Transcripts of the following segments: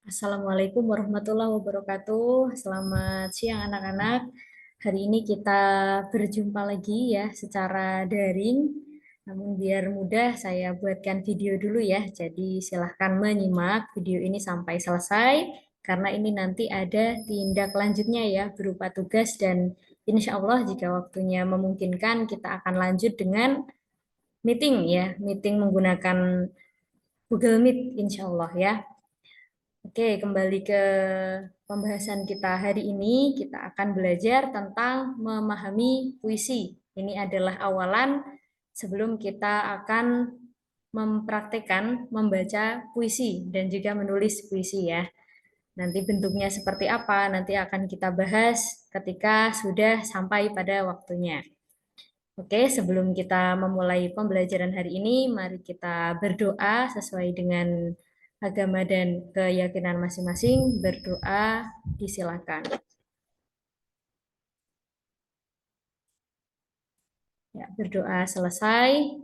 Assalamualaikum warahmatullahi wabarakatuh. Selamat siang anak-anak. Hari ini kita berjumpa lagi ya secara daring. Namun biar mudah saya buatkan video dulu ya. Jadi silahkan menyimak video ini sampai selesai karena ini nanti ada tindak lanjutnya ya berupa tugas dan insya Allah jika waktunya memungkinkan kita akan lanjut dengan meeting ya. Meeting menggunakan Google Meet insya Allah ya. Oke, kembali ke pembahasan kita hari ini. Kita akan belajar tentang memahami puisi. Ini adalah awalan sebelum kita akan mempraktekkan membaca puisi dan juga menulis puisi ya. Nanti bentuknya seperti apa, nanti akan kita bahas ketika sudah sampai pada waktunya. Oke, sebelum kita memulai pembelajaran hari ini, mari kita berdoa sesuai dengan agama dan keyakinan masing-masing. Berdoa disilakan. Ya, berdoa selesai.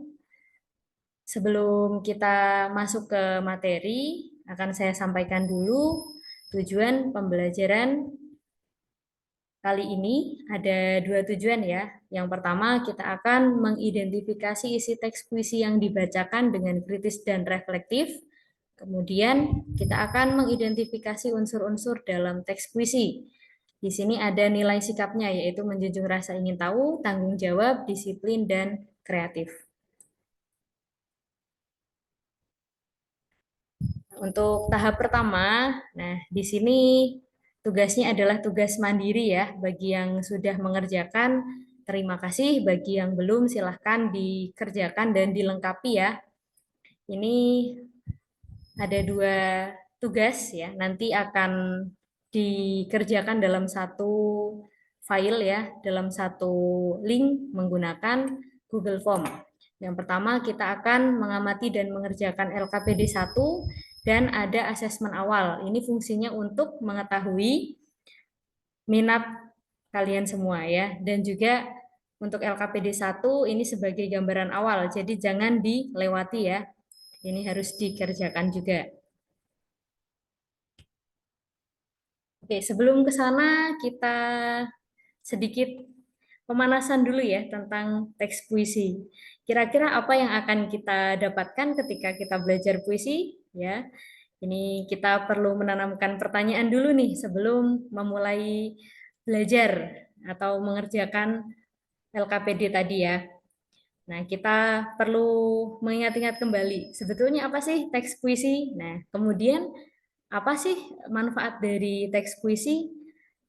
Sebelum kita masuk ke materi, akan saya sampaikan dulu tujuan pembelajaran kali ini ada dua tujuan ya. Yang pertama, kita akan mengidentifikasi isi teks puisi yang dibacakan dengan kritis dan reflektif. Kemudian, kita akan mengidentifikasi unsur-unsur dalam teks puisi. Di sini ada nilai sikapnya, yaitu menjunjung rasa ingin tahu, tanggung jawab, disiplin, dan kreatif. Untuk tahap pertama, nah di sini tugasnya adalah tugas mandiri ya. Bagi yang sudah mengerjakan, terima kasih. Bagi yang belum, silahkan dikerjakan dan dilengkapi ya. Ini ada dua tugas ya. Nanti akan dikerjakan dalam satu file ya, dalam satu link menggunakan Google Form. Yang pertama kita akan mengamati dan mengerjakan LKPD 1 dan ada asesmen awal. Ini fungsinya untuk mengetahui minat kalian semua ya. Dan juga untuk LKPD 1 ini sebagai gambaran awal. Jadi jangan dilewati ya. Ini harus dikerjakan juga. Oke, sebelum ke sana kita sedikit pemanasan dulu ya tentang teks puisi. Kira-kira apa yang akan kita dapatkan ketika kita belajar puisi? Ya, ini kita perlu menanamkan pertanyaan dulu nih sebelum memulai belajar atau mengerjakan LKPD tadi ya. Nah, kita perlu mengingat-ingat kembali, sebetulnya apa sih teks puisi? Nah, kemudian apa sih manfaat dari teks puisi?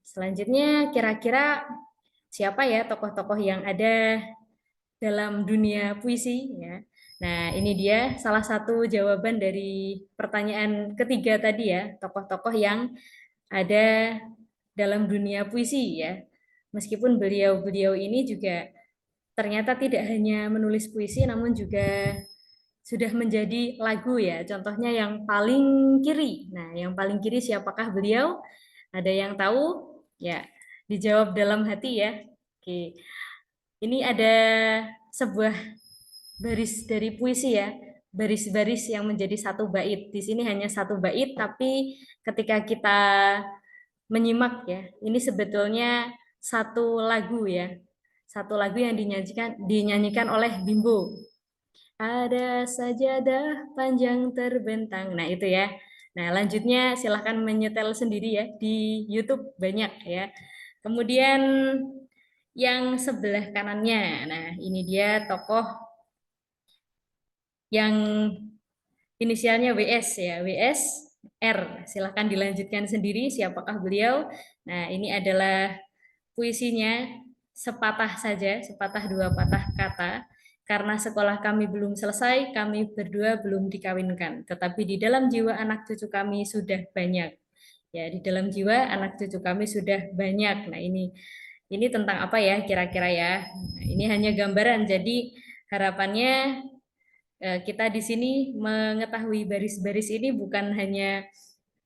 Selanjutnya, kira-kira siapa ya tokoh-tokoh yang ada dalam dunia puisi ya. Nah, ini dia salah satu jawaban dari pertanyaan ketiga tadi ya, tokoh-tokoh yang ada dalam dunia puisi ya. Meskipun beliau-beliau ini juga ternyata tidak hanya menulis puisi namun juga sudah menjadi lagu ya. Contohnya yang paling kiri. Nah, yang paling kiri siapakah beliau? Ada yang tahu? Ya, dijawab dalam hati ya. Oke. Ini ada sebuah baris dari puisi ya, baris-baris yang menjadi satu bait. Di sini hanya satu bait, tapi ketika kita menyimak ya, ini sebetulnya satu lagu ya, satu lagu yang dinyanyikan oleh Bimbo. Ada sajadah panjang terbentang. Nah, itu ya. Nah, lanjutnya silahkan menyetel sendiri ya di YouTube banyak ya. Kemudian yang sebelah kanannya. Nah, ini dia tokoh yang inisialnya WS ya, WS R. Silahkan dilanjutkan sendiri siapakah beliau. Nah, ini adalah puisinya sepatah saja, sepatah dua patah kata. Karena sekolah kami belum selesai, kami berdua belum dikawinkan. Tetapi di dalam jiwa anak cucu kami sudah banyak. Ya, di dalam jiwa anak cucu kami sudah banyak. Nah, ini tentang apa ya kira-kira ya? Nah, ini hanya gambaran. Jadi harapannya kita di sini mengetahui baris-baris ini bukan hanya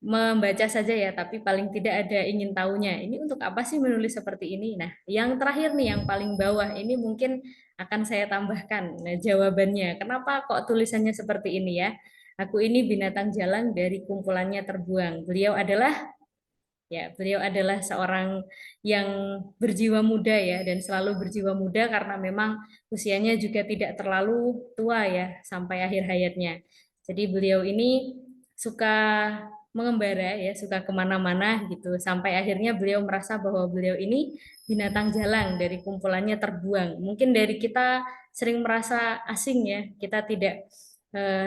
membaca saja ya, tapi paling tidak ada ingin tahunya. Ini untuk apa sih menulis seperti ini? Nah, yang terakhir nih, yang paling bawah ini mungkin akan saya tambahkan. Nah, jawabannya, kenapa kok tulisannya seperti ini ya? Aku ini binatang jalang dari kumpulannya terbuang. Beliau adalah seorang yang berjiwa muda ya, dan selalu berjiwa muda karena memang usianya juga tidak terlalu tua ya sampai akhir hayatnya. Jadi beliau ini suka mengembara ya, suka kemana-mana gitu, sampai akhirnya beliau merasa bahwa beliau ini binatang jalang dari kumpulannya terbuang. Mungkin dari kita sering merasa asing ya, kita tidak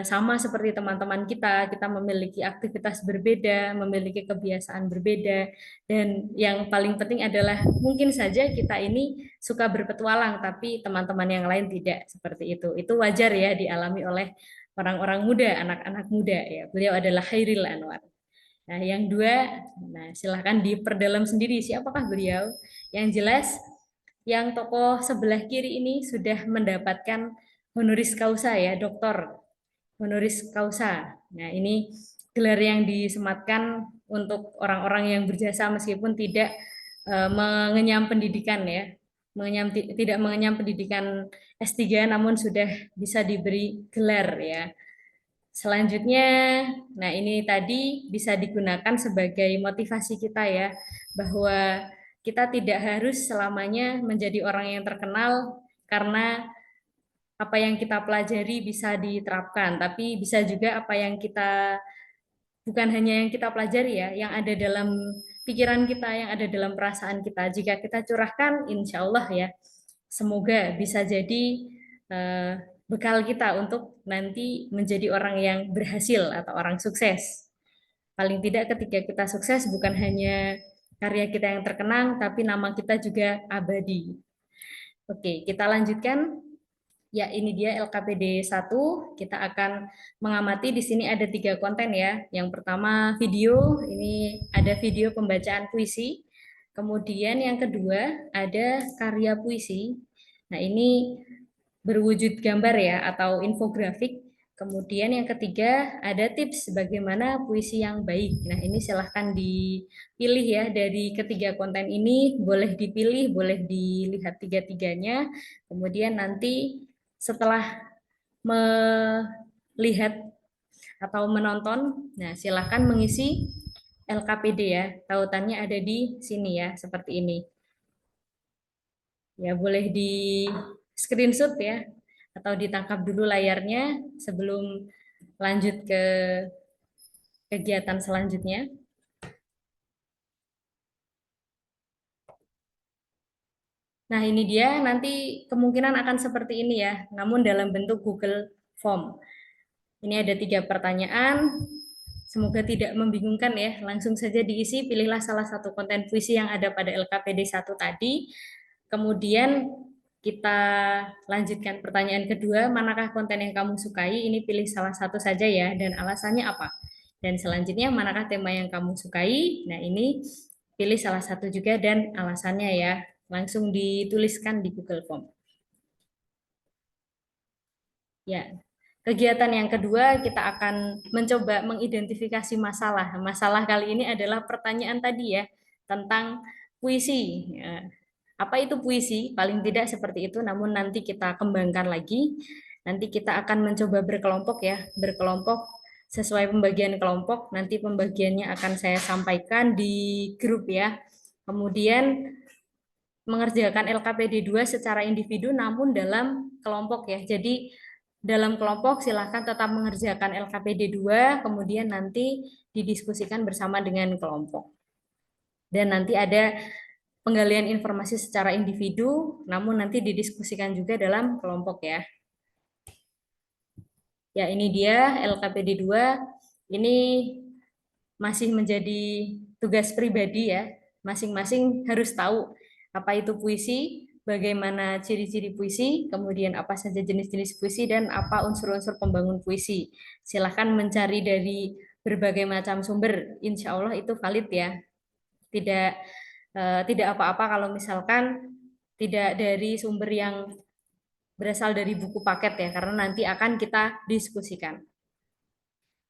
sama seperti teman-teman kita memiliki aktivitas berbeda, memiliki kebiasaan berbeda, dan yang paling penting adalah mungkin saja kita ini suka berpetualang, tapi teman-teman yang lain tidak seperti itu. Itu wajar ya dialami oleh orang-orang muda, anak-anak muda ya. Beliau adalah Khairil Anwar. Nah, yang dua, nah silahkan diperdalam sendiri siapakah beliau. Yang jelas, yang tokoh sebelah kiri ini sudah mendapatkan honoris causa ya, doktor honoris causa. Nah, ini gelar yang disematkan untuk orang-orang yang berjasa meskipun tidak mengenyam pendidikan ya, tidak mengenyam pendidikan S3 namun sudah bisa diberi gelar ya. Selanjutnya, nah ini tadi bisa digunakan sebagai motivasi kita ya, bahwa kita tidak harus selamanya menjadi orang yang terkenal karena apa yang kita pelajari bisa diterapkan, tapi bisa juga apa yang kita, bukan hanya yang kita pelajari ya, yang ada dalam pikiran kita, yang ada dalam perasaan kita. Jika kita curahkan, insya Allah ya, semoga bisa jadi eh, bekal kita untuk nanti menjadi orang yang berhasil atau orang sukses. Paling tidak ketika kita sukses bukan hanya karya kita yang terkenang, tapi nama kita juga abadi. Oke, kita lanjutkan. Ya, ini dia LKPD 1. Kita akan mengamati di sini ada 3 konten ya. Yang pertama video, ini ada video pembacaan puisi. Kemudian yang kedua ada karya puisi. Nah, ini berwujud gambar ya atau infografik. Kemudian yang ketiga ada tips bagaimana puisi yang baik. Nah, ini silahkan dipilih ya dari ketiga konten ini, boleh dipilih, boleh dilihat tiga-tiganya. Kemudian nanti setelah melihat atau menonton, nah silahkan mengisi LKPD ya. Tautannya ada di sini ya, seperti ini. Ya, boleh di screenshot ya, atau ditangkap dulu layarnya sebelum lanjut ke kegiatan selanjutnya. Nah, ini dia nanti kemungkinan akan seperti ini ya, namun dalam bentuk Google Form. Ini ada 3 pertanyaan, semoga tidak membingungkan ya, langsung saja diisi, pilihlah salah satu konten puisi yang ada pada LKPD 1 tadi, kemudian kita lanjutkan pertanyaan kedua, manakah konten yang kamu sukai, ini pilih salah satu saja ya, dan alasannya apa. Dan selanjutnya, manakah tema yang kamu sukai, nah ini pilih salah satu juga dan alasannya ya, langsung dituliskan di Google Form. Ya, kegiatan yang kedua kita akan mencoba mengidentifikasi masalah. Masalah kali ini adalah pertanyaan tadi ya tentang puisi. Ya, apa itu puisi? Paling tidak seperti itu, namun nanti kita kembangkan lagi. Nanti kita akan mencoba berkelompok ya, berkelompok sesuai pembagian kelompok. Nanti pembagiannya akan saya sampaikan di grup ya. Kemudian mengerjakan LKPD 2 secara individu namun dalam kelompok ya. Jadi dalam kelompok silahkan tetap mengerjakan LKPD 2, kemudian nanti didiskusikan bersama dengan kelompok. Dan nanti ada penggalian informasi secara individu, namun nanti didiskusikan juga dalam kelompok ya. Ya, ini dia LKPD 2. Ini masih menjadi tugas pribadi ya. Masing-masing harus tahu apa itu puisi, bagaimana ciri-ciri puisi, kemudian apa saja jenis-jenis puisi, dan apa unsur-unsur pembangun puisi. Silahkan mencari dari berbagai macam sumber, insya Allah itu valid ya. Tidak tidak apa-apa kalau misalkan tidak dari sumber yang berasal dari buku paket ya, karena nanti akan kita diskusikan.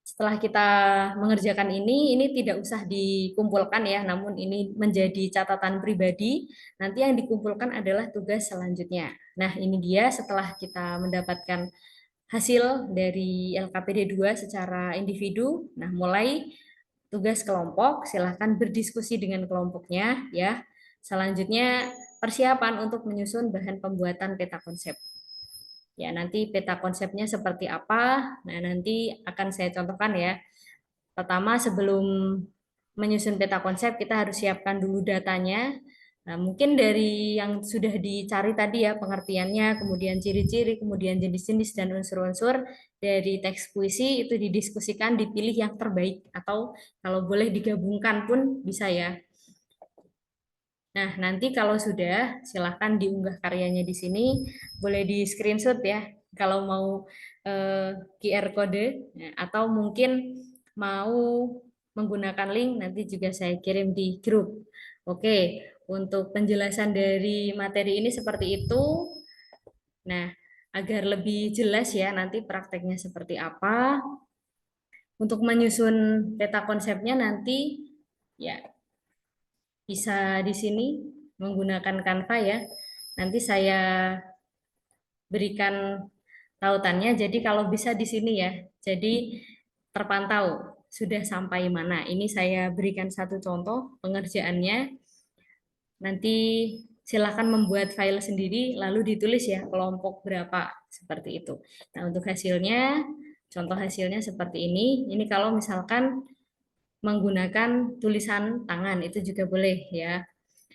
Setelah kita mengerjakan ini tidak usah dikumpulkan ya, namun ini menjadi catatan pribadi. Nanti yang dikumpulkan adalah tugas selanjutnya. Nah, ini dia setelah kita mendapatkan hasil dari LKPD 2 secara individu. Nah, mulai tugas kelompok, silahkan berdiskusi dengan kelompoknya ya. Selanjutnya persiapan untuk menyusun bahan pembuatan peta konsep. Ya, nanti peta konsepnya seperti apa? Nah, nanti akan saya contohkan ya. Pertama, sebelum menyusun peta konsep, kita harus siapkan dulu datanya. Nah, mungkin dari yang sudah dicari tadi ya, pengertiannya, kemudian ciri-ciri, kemudian jenis-jenis dan unsur-unsur dari teks puisi itu didiskusikan, dipilih yang terbaik, atau kalau boleh digabungkan pun bisa ya. Nah, nanti kalau sudah, silahkan diunggah karyanya di sini, boleh di screenshot ya, kalau mau QR kode, ya, atau mungkin mau menggunakan link, nanti juga saya kirim di grup. Oke, untuk penjelasan dari materi ini seperti itu. Nah, agar lebih jelas ya, nanti prakteknya seperti apa. Untuk menyusun peta konsepnya nanti, ya bisa di sini menggunakan Canva ya. Nanti saya berikan tautannya. Jadi kalau bisa di sini ya. Jadi terpantau sudah sampai mana. Ini saya berikan satu contoh pengerjaannya. Nanti silakan membuat file sendiri lalu ditulis ya kelompok berapa seperti itu. Nah, untuk hasilnya, contoh hasilnya seperti ini. Ini kalau misalkan menggunakan tulisan tangan itu juga boleh ya.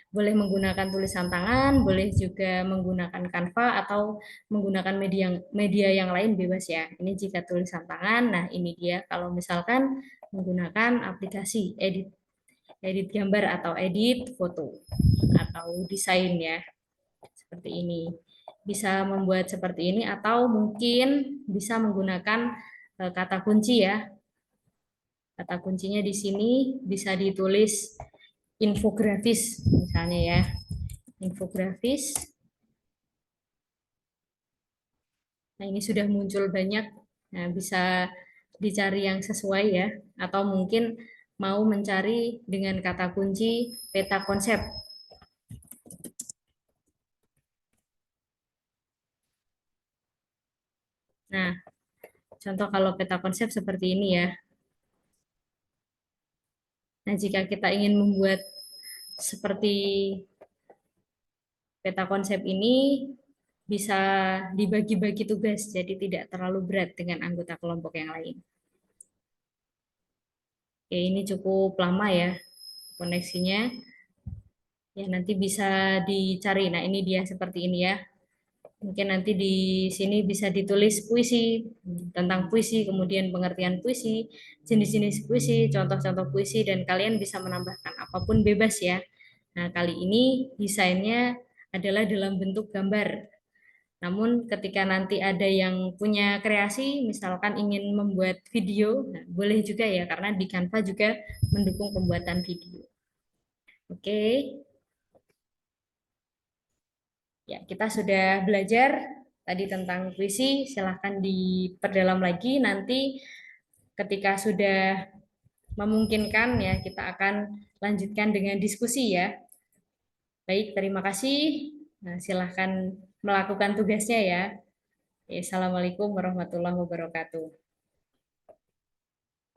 Boleh menggunakan tulisan tangan, boleh juga menggunakan Canva atau menggunakan media media yang lain bebas ya. Ini jika tulisan tangan. Nah, ini dia kalau misalkan menggunakan aplikasi edit edit gambar atau edit foto atau desain ya. Seperti ini. Bisa membuat seperti ini atau mungkin bisa menggunakan kata kunci ya. Kata kuncinya di sini bisa ditulis infografis misalnya ya. Infografis. Nah, ini sudah muncul banyak. Nah, bisa dicari yang sesuai ya. Atau mungkin mau mencari dengan kata kunci peta konsep. Nah, contoh kalau peta konsep seperti ini ya. Nah, jika kita ingin membuat seperti peta konsep ini, bisa dibagi-bagi tugas, jadi tidak terlalu berat dengan anggota kelompok yang lain. Oke, ini cukup lama ya koneksinya. Ya, nanti bisa dicari. Nah, ini dia seperti ini ya. Mungkin nanti di sini bisa ditulis puisi, tentang puisi, kemudian pengertian puisi, jenis-jenis puisi, contoh-contoh puisi, dan kalian bisa menambahkan apapun bebas ya. Nah, kali ini desainnya adalah dalam bentuk gambar. Namun ketika nanti ada yang punya kreasi, misalkan ingin membuat video, nah, boleh juga ya, karena di Canva juga mendukung pembuatan video. Oke, ya kita sudah belajar tadi tentang puisi, silahkan diperdalam lagi. Nanti ketika sudah memungkinkan ya, kita akan lanjutkan dengan diskusi ya. Baik, terima kasih. Nah, silahkan melakukan tugasnya ya. Assalamualaikum warahmatullahi wabarakatuh.